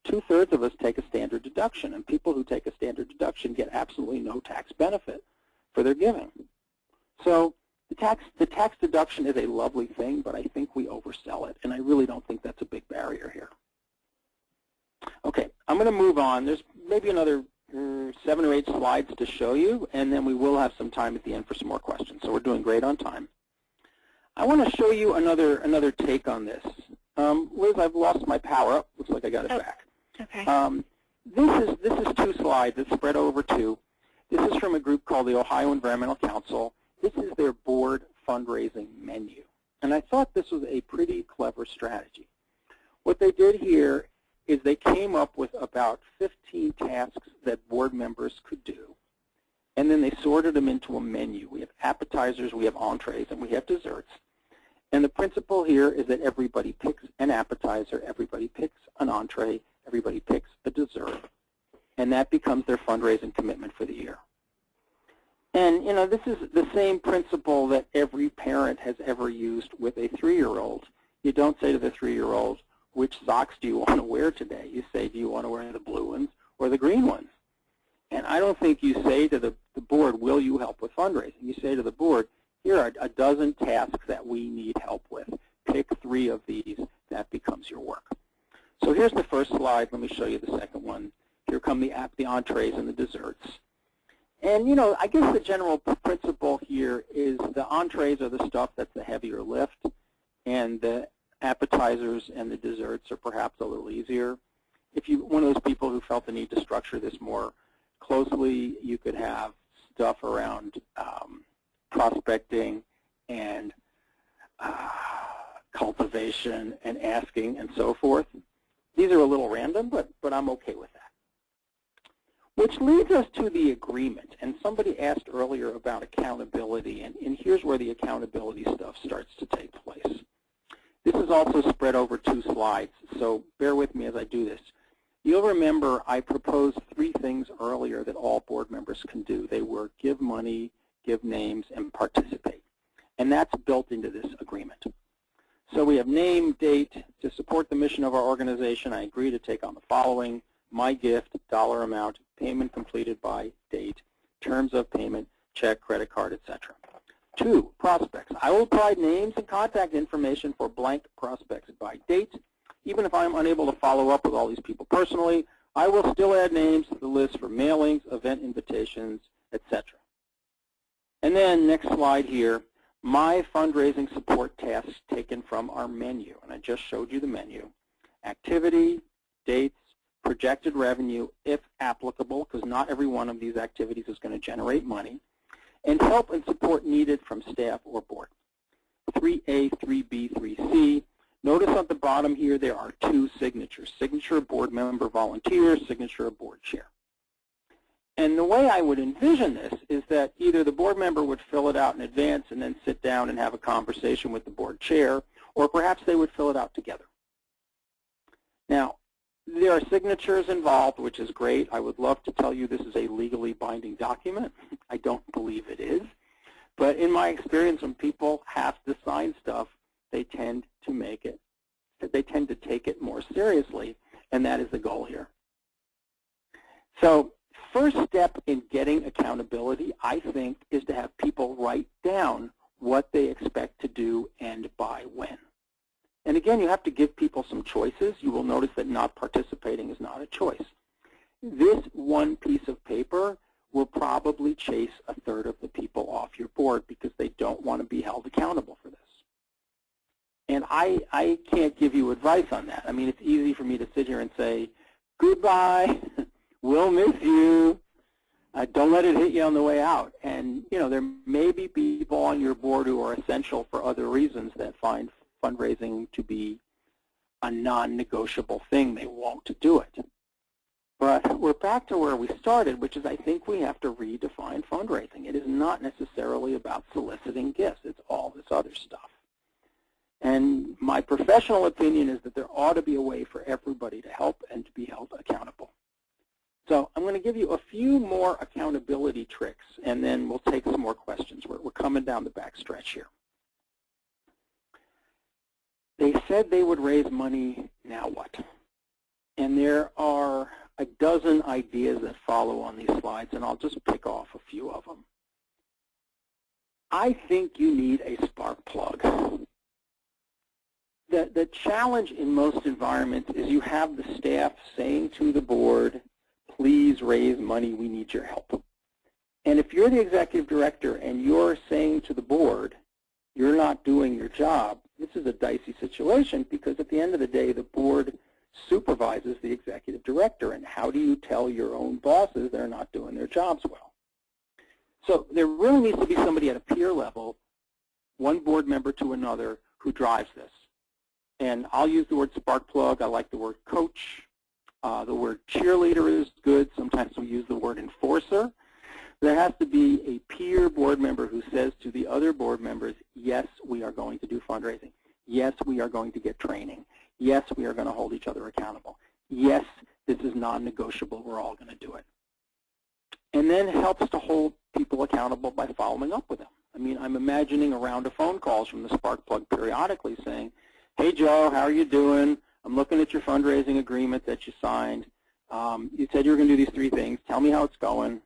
S2: 2/3 of us take a standard deduction. And people who take a standard deduction get absolutely no tax benefit for their giving. So the tax deduction is a lovely thing, but I think we oversell it, and I really don't think that's a big barrier here. Okay, I'm going to move on. There's maybe another 7 or 8 slides to show you, and then we will have some time at the end for some more questions. So we're doing great on time. I want to show you another take on this. Liz, I've lost my power. Looks like I got it back.
S1: Okay.
S2: This is 2 slides that spread over 2. This is from a group called the Ohio Environmental Council. This is their board fundraising menu. And I thought this was a pretty clever strategy. What they did here is they came up with about 15 tasks that board members could do. And then they sorted them into a menu. We have appetizers, we have entrees, and we have desserts. And the principle here is that everybody picks an appetizer, everybody picks an entree, everybody picks a dessert. And that becomes their fundraising commitment for the year. And, this is the same principle that every parent has ever used with a 3-year-old. You don't say to the 3-year-old, which socks do you want to wear today? You say, do you want to wear the blue ones or the green ones? And I don't think you say to the board, will you help with fundraising? You say to the board, here are a dozen tasks that we need help with. Pick 3 of these. That becomes your work. So here's the first slide. Let me show you the second one. Here come the entrees and the desserts. And, I guess the general principle here is the entrees are the stuff that's the heavier lift, and the appetizers and the desserts are perhaps a little easier. If you're one of those people who felt the need to structure this more closely, you could have stuff around prospecting and cultivation and asking and so forth. These are a little random, but I'm okay with that. Which leads us to the agreement. And somebody asked earlier about accountability, and here's where the accountability stuff starts to take place. This is also spread over 2 slides, so bear with me as I do this. You'll remember I proposed 3 things earlier that all board members can do. They were give money, give names, and participate. And that's built into this agreement. So we have name, date. To support the mission of our organization, I agree to take on the following: my gift, dollar amount, payment completed by date, terms of payment, check, credit card, etc. 2, prospects. I will provide names and contact information for blank prospects by date. Even if I'm unable to follow up with all these people personally, I will still add names to the list for mailings, event invitations, etc. And then next slide here, my fundraising support tasks taken from our menu. And I just showed you the menu. Activity, dates, projected revenue, if applicable, because not every one of these activities is going to generate money, and help and support needed from staff or board. 3A, 3B, 3C. Notice at the bottom here there are 2 signatures: signature of board member volunteer, signature of board chair. And the way I would envision this is that either the board member would fill it out in advance and then sit down and have a conversation with the board chair, or perhaps they would fill it out together. Now, there are signatures involved, which is great. I would love to tell you this is a legally binding document. I don't believe it is. But in my experience, when people have to sign stuff, they tend to take it more seriously, and that is the goal here. So first step in getting accountability, I think, is to have people write down what they expect to do and by when. And again, you have to give people some choices. You will notice that not participating is not a choice. This one piece of paper will probably chase 1/3 of the people off your board because they don't want to be held accountable for this. And I can't give you advice on that. I mean, it's easy for me to sit here and say, goodbye, we'll miss you, don't let it hit you on the way out. And, you know, there may be people on your board who are essential for other reasons that find fundraising to be a non-negotiable thing. They won't do it. But we're back to where we started, which is I think we have to redefine fundraising. It is not necessarily about soliciting gifts. It's all this other stuff. And my professional opinion is that there ought to be a way for everybody to help and to be held accountable. So I'm going to give you a few more accountability tricks, and then we'll take some more questions. We're coming down the back stretch here. They said they would raise money, now what? And there are a dozen ideas that follow on these slides, and I'll just pick off a few of them. I think you need a spark plug. The challenge in most environments is you have the staff saying to the board, please raise money, we need your help. And if you're the executive director and you're saying to the board, you're not doing your job, this is a dicey situation because at the end of the day, the board supervises the executive director. And how do you tell your own bosses they're not doing their jobs well? So there really needs to be somebody at a peer level, one board member to another, who drives this. And I'll use the word spark plug. I like the word coach. The word cheerleader is good. Sometimes we use the word enforcer. There has to be a peer board member who says to the other board members, yes, we are going to do fundraising. Yes, we are going to get training. Yes, we are going to hold each other accountable. Yes, this is non-negotiable. We're all going to do it. And then helps to hold people accountable by following up with them. I mean, I'm imagining a round of phone calls from the spark plug periodically saying, hey, Joe, how are you doing? I'm looking at your fundraising agreement that you signed. You said you were going to do these 3 things. Tell me how it's going.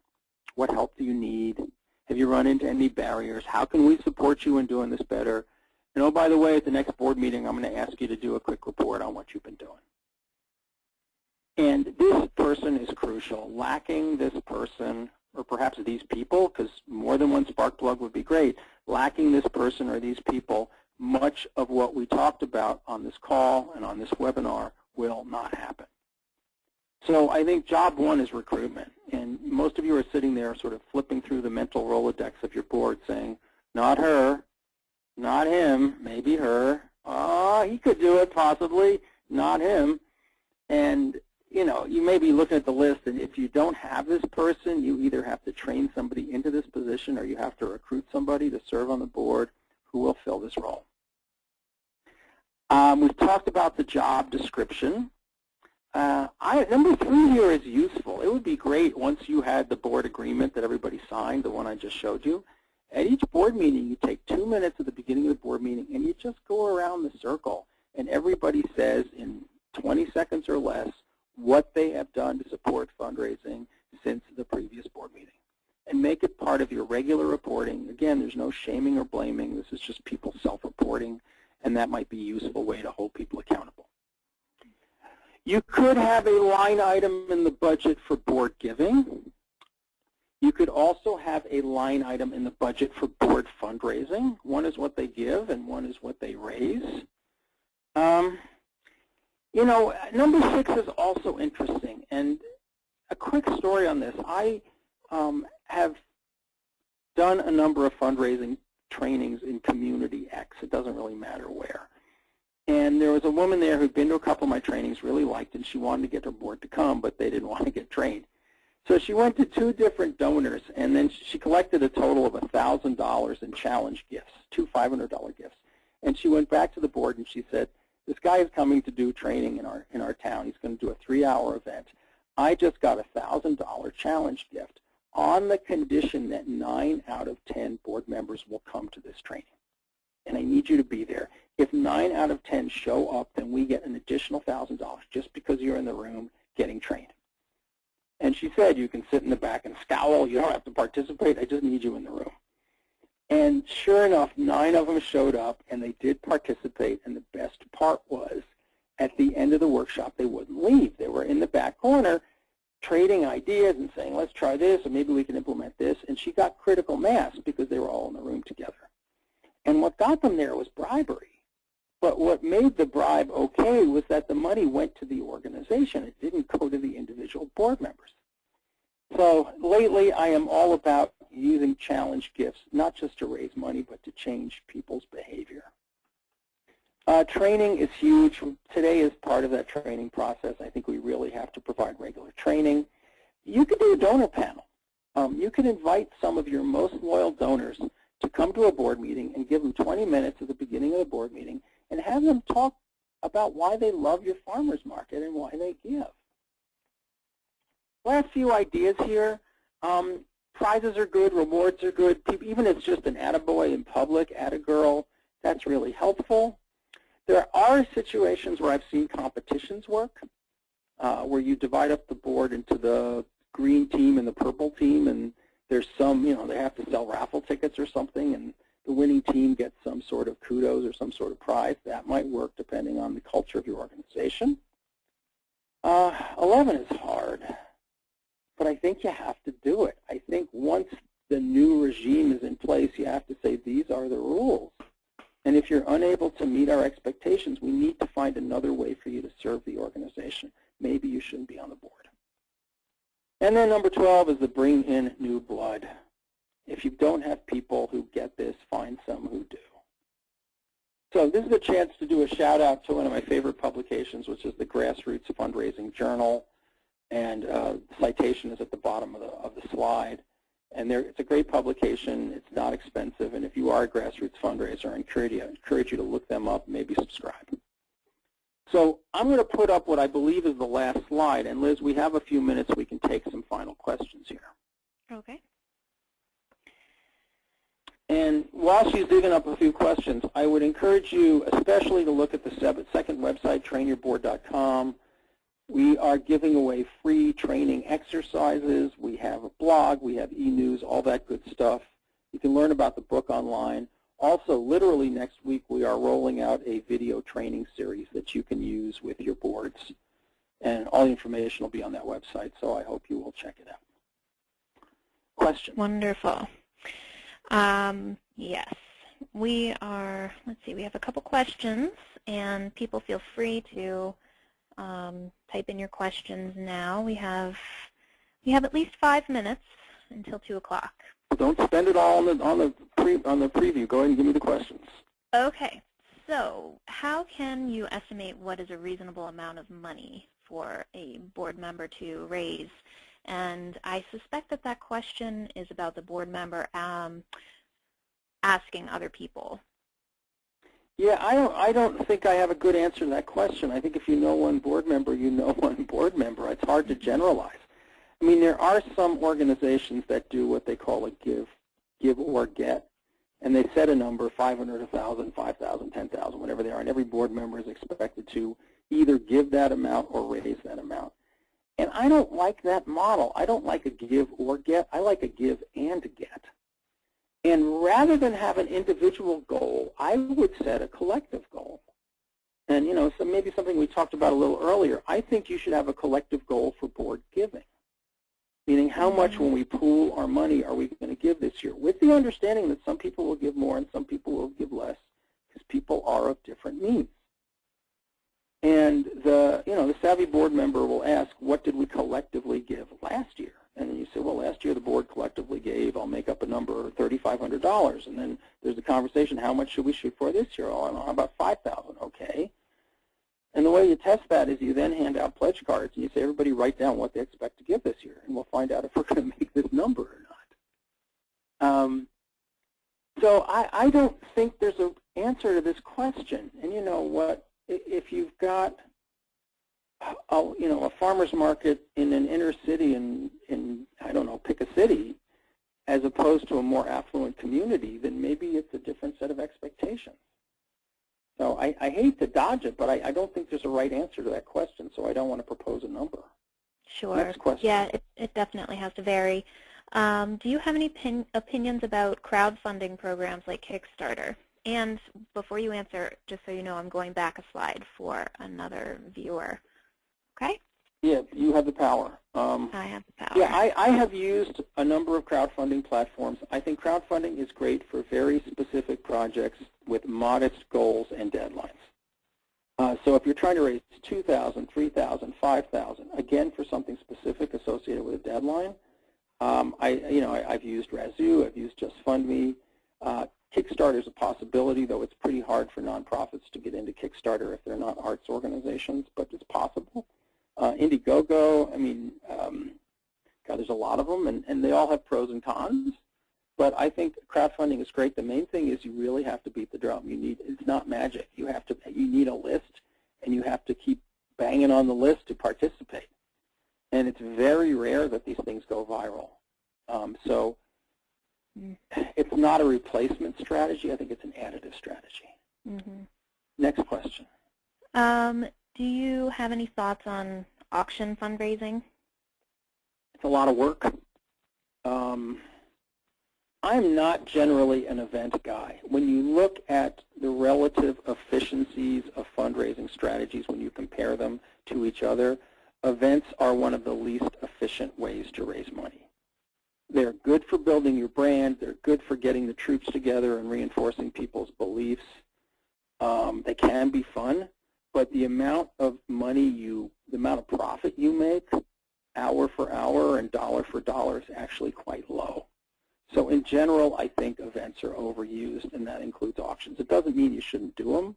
S2: What help do you need? Have you run into any barriers? How can we support you in doing this better? And oh, by the way, at the next board meeting, I'm going to ask you to do a quick report on what you've been doing. And this person is crucial. Lacking this person, or perhaps these people, because more than one spark plug would be great, lacking this person or these people, much of what we talked about on this call and on this webinar will not happen. So I think job 1 is recruitment. And most of you are sitting there sort of flipping through the mental Rolodex of your board saying, not her, not him, maybe her. Oh, he could do it possibly, not him. And, you know, you may be looking at the list, and if you don't have this person, you either have to train somebody into this position or you have to recruit somebody to serve on the board who will fill this role. We've talked about the job description. Number 3 here is useful. It would be great once you had the board agreement that everybody signed, the one I just showed you, At each board meeting, you take 2 minutes at the beginning of the board meeting, and you just go around the circle, and everybody says in 20 seconds or less what they have done to support fundraising since the previous board meeting. And make it part of your regular reporting. Again, there's no shaming or blaming. This is just people self-reporting, and that might be a useful way to hold people accountable. You could have a line item in the budget for board giving. You could also have a line item in the budget for board fundraising. One is what they give, and one is what they raise. You know, number 6 is also interesting. And a quick story on this. I have done a number of fundraising trainings in Community X. It doesn't really matter where. And there was a woman there who'd been to a couple of my trainings, really liked it, and she wanted to get her board to come, but they didn't want to get trained. So she went to 2 different donors, and then she collected a total of $1,000 in challenge gifts, 2 $500 gifts. And she went back to the board and she said, this guy is coming to do training in our town. He's going to do a 3-hour event. I just got a $1,000 challenge gift on the condition that 9 out of 10 board members will come to this training. And I need you to be there. If 9 out of 10 show up, then we get an additional $1,000 just because you're in the room getting trained. And she said, you can sit in the back and scowl. You don't have to participate. I just need you in the room. And sure enough, 9 of them showed up, and they did participate. And the best part was, at the end of the workshop, they wouldn't leave. They were in the back corner trading ideas and saying, let's try this, or maybe we can implement this. And she got critical mass because they were all in the room together. And what got them there was bribery. But what made the bribe okay was that the money went to the organization. It didn't go to the individual board members. So lately, I am all about using challenge gifts, not just to raise money, but to change people's behavior. Training is huge. Today is part of that training process. I think we really have to provide regular training. You could do a donor panel. You could invite some of your most loyal donors to come to a board meeting and give them 20 minutes at the beginning of the board meeting and have them talk about why they love your farmers market and why they give. Last few ideas here. Prizes are good, rewards are good. Even if it's just an attaboy in public, attagirl, that's really helpful. There are situations where I've seen competitions work, where you divide up the board into the green team and the purple team, and there's some, they have to sell raffle tickets or something, and the winning team gets some sort of kudos or some sort of prize. That might work depending on the culture of your organization. 11 is hard, but I think you have to do it. I think once the new regime is in place, you have to say, these are the rules. And if you're unable to meet our expectations, we need to find another way for you to serve the organization. Maybe you shouldn't be on the board. And then number 12 is the bring in new blood. If you don't have people who get this, find some who do. So this is a chance to do a shout out to one of my favorite publications, which is the Grassroots Fundraising Journal. And citation is at the bottom of the slide. And it's a great publication. It's not expensive. And if you are a grassroots fundraiser, I encourage you to look them up, maybe subscribe. So I'm going to put up what I believe is the last slide. And Liz, we have a few minutes. We can take some final questions here.
S1: Okay.
S2: And while she's digging up a few questions, I would encourage you especially to look at the second website, trainyourboard.com. We are giving away free training exercises. We have a blog. We have e-news, all that good stuff. You can learn about the book online. Also, literally next week, we are rolling out a video training series that you can use with your boards. And all the information will be on that website, so I hope you will check it out. Questions?
S1: Wonderful. Yes, we are, let's see, we have a couple questions, and people feel free to type in your questions now. We have at least 5 minutes until 2 o'clock.
S2: Don't spend it all on the preview. Go ahead and give me the questions.
S1: Okay. So how can you estimate what is a reasonable amount of money for a board member to raise? And I suspect that that question is about the board member asking other people.
S2: Yeah, I don't think I have a good answer to that question. I think if you know one board member, you know one board member. It's hard to generalize. I mean, there are some organizations that do what they call a give give or get, and they set a number, 500, 1,000, 5,000, 10,000, whatever they are, and every board member is expected to either give that amount or raise that amount. And I don't like that model. I don't like a give or get. I like a give and get. And rather than have an individual goal, I would set a collective goal. And, you know, so maybe something we talked about a little earlier, I think you should have a collective goal for board giving, meaning how much when we pool our money are we going to give this year, with the understanding that some people will give more and some people will give less because people are of different needs. And the savvy board member will ask, what did we collectively give last year? And then you say, well, last year the board collectively gave, I'll make up a number, $3,500. And then there's the conversation, how much should we shoot for this year? Oh, how about 5,000? Okay. And the way you test that is you then hand out pledge cards and you say, everybody write down what they expect to give this year, and we'll find out if we're going to make this number or not. So I don't think there's an answer to this question. And you know what? If you've got a farmer's market in an inner city in I don't know, pick a city, as opposed to a more affluent community, then maybe it's a different set of expectations. So I hate to dodge it, but I don't think there's a right answer to that question, so I don't want to propose a number.
S1: Sure.
S2: Next question.
S1: Yeah, it definitely has to vary. Do you have any opinions about crowdfunding programs like Kickstarter? And before you answer, just so you know, I'm going back a slide for another viewer. Okay?
S2: Yeah, you have the power.
S1: I have the power.
S2: Yeah, I have used a number of crowdfunding platforms. I think crowdfunding is great for very specific projects with modest goals and deadlines. So if you're trying to raise $2,000, $3,000, $5,000, again for something specific associated with a deadline, I've used Razoo, I've used Just Fund Me. Kickstarter is a possibility, though it's pretty hard for nonprofits to get into Kickstarter if they're not arts organizations, but it's possible. Indiegogo, God, there's a lot of them, and they all have pros and cons. But I think crowdfunding is great. The main thing is you really have to beat the drum. It's not magic. You need a list, and you have to keep banging on the list to participate. And it's very rare that these things go viral. So it's not a replacement strategy. I think it's an additive strategy.
S1: Mm-hmm.
S2: Next question.
S1: Do you have any thoughts on auction fundraising?
S2: It's a lot of work. I'm not generally an event guy. When you look at the relative efficiencies of fundraising strategies, when you compare them to each other, events are one of the least efficient ways to raise money. They're good for building your brand. They're good for getting the troops together and reinforcing people's beliefs. They can be fun, but the amount of money the amount of profit you make, hour for hour and dollar for dollar, is actually quite low. So in general, I think events are overused, and that includes auctions. It doesn't mean you shouldn't do them,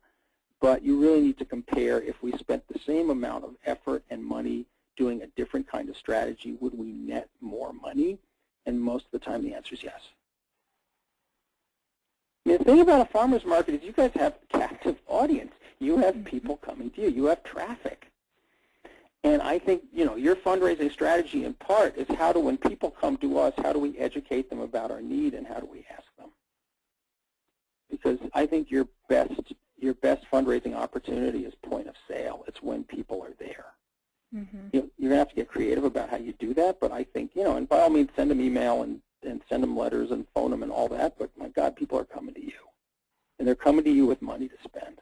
S2: but you really need to compare. If we spent the same amount of effort and money doing a different kind of strategy, would we net more money? And most of the time, the answer is yes. The thing about a farmer's market is you guys have a captive audience. You have people coming to you. You have traffic. And I think, your fundraising strategy in part is when people come to us, how do we educate them about our need and how do we ask them? Because I think your best fundraising opportunity is point of sale. It's when people are there. Mm-hmm. You're going to have to get creative about how you do that, but I think, and by all means, send them email and send them letters and phone them and all that, but my God, people are coming to you. And they're coming to you with money to spend.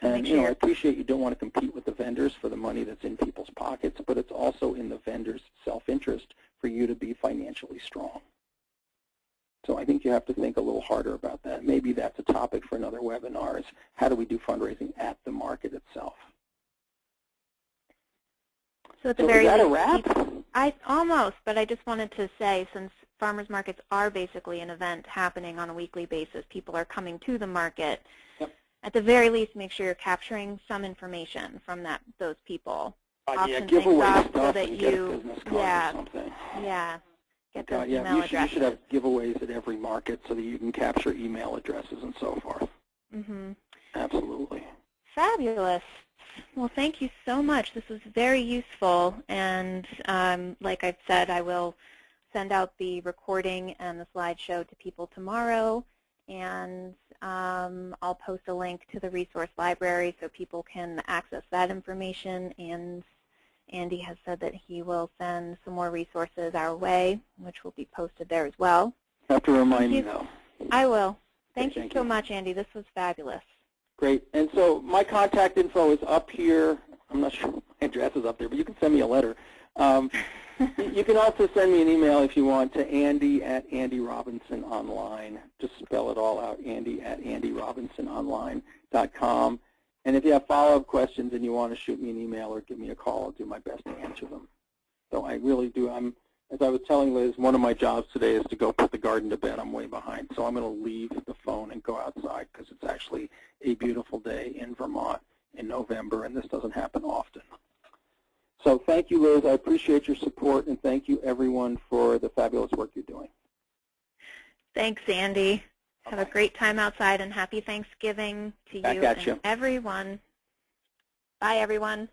S2: And, I appreciate you don't want to compete with the vendors for the money that's in people's pockets, but it's also in the vendors' self-interest for you to be financially strong. So I think you have to think a little harder about that. Maybe that's a topic for another webinar, is how do we do fundraising at the market itself?
S1: So, is that
S2: a wrap?
S1: Almost, but I just wanted to say, since farmers markets are basically an event happening on a weekly basis, people are coming to the market.
S2: Yep.
S1: At the very least, make sure you're capturing some information from those people.
S2: Give away stuff
S1: so that
S2: and get a business card or something.
S1: Yeah. Get those email addresses.
S2: You should have giveaways at every market so that you can capture email addresses and so forth.
S1: Mm-hmm.
S2: Absolutely.
S1: Fabulous. Well, thank you so much. This was very useful, and like I've said, I will send out the recording and the slideshow to people tomorrow, and I'll post a link to the resource library so people can access that information, and Andy has said that he will send some more resources our way, which will be posted there as well.
S2: You have to remind me, though.
S1: I will. Thank
S2: Okay,
S1: you so much, Andy. This was fabulous.
S2: Great. And so my contact info is up here. I'm not sure my address is up there, but you can send me a letter. You can also send me an email if you want to Andy@AndyRobinsonOnline. Just spell it all out, Andy@AndyRobinsonOnline.com. And if you have follow-up questions and you want to shoot me an email or give me a call, I'll do my best to answer them. So I really do. As I was telling Liz, one of my jobs today is to go put the garden to bed. I'm way behind. So I'm going to leave the phone and go outside because it's actually a beautiful day in Vermont in November, and this doesn't happen often. So thank you, Liz. I appreciate your support, and thank you, everyone, for the fabulous work you're doing.
S1: Thanks, Andy. Have a great time outside, and happy Thanksgiving to you and everyone. Bye, everyone.